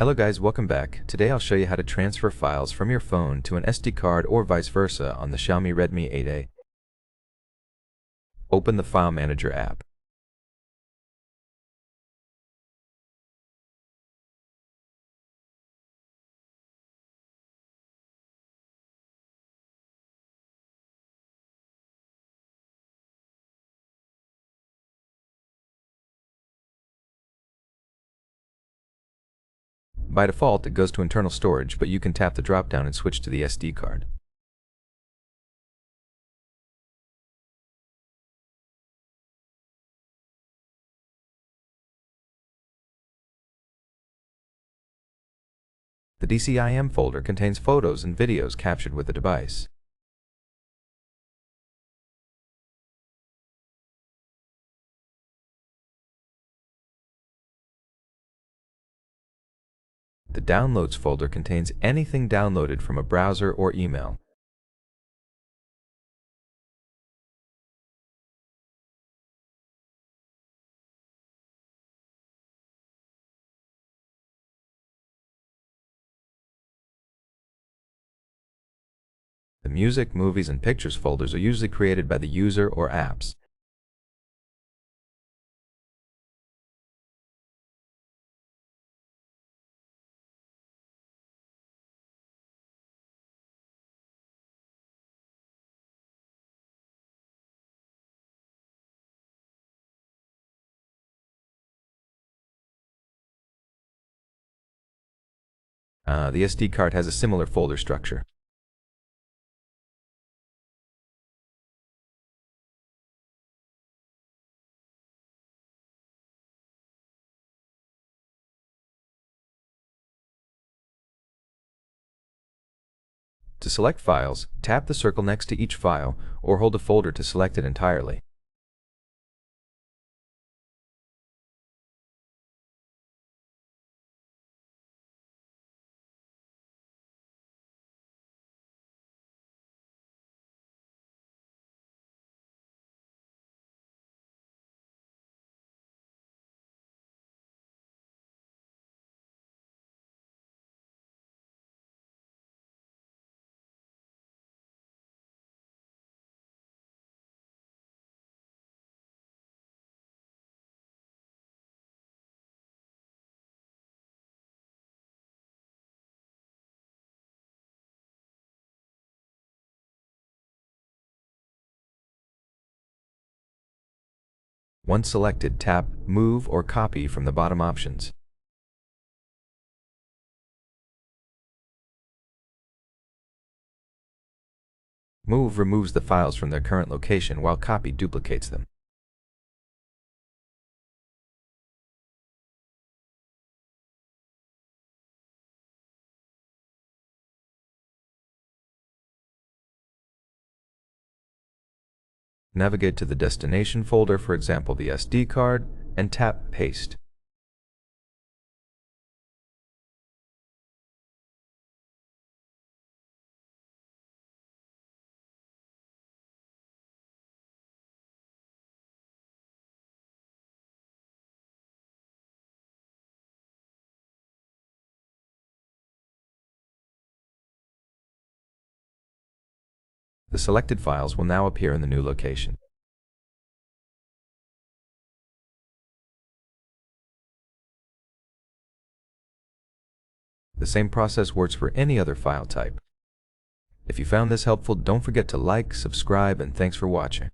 Hello guys, welcome back. Today I'll show you how to transfer files from your phone to an SD card or vice versa on the Xiaomi Redmi 8A. Open the File Manager app. By default, it goes to internal storage, but you can tap the drop-down and switch to the SD card. The DCIM folder contains photos and videos captured with the device. The Downloads folder contains anything downloaded from a browser or email. The Music, Movies, and Pictures folders are usually created by the user or apps. The SD card has a similar folder structure. To select files, tap the circle next to each file or hold a folder to select it entirely. Once selected, tap Move or Copy from the bottom options. Move removes the files from their current location, while Copy duplicates them. Navigate to the destination folder, for example the SD card, and tap Paste. The selected files will now appear in the new location. The same process works for any other file type. If you found this helpful, don't forget to like, subscribe, and thanks for watching.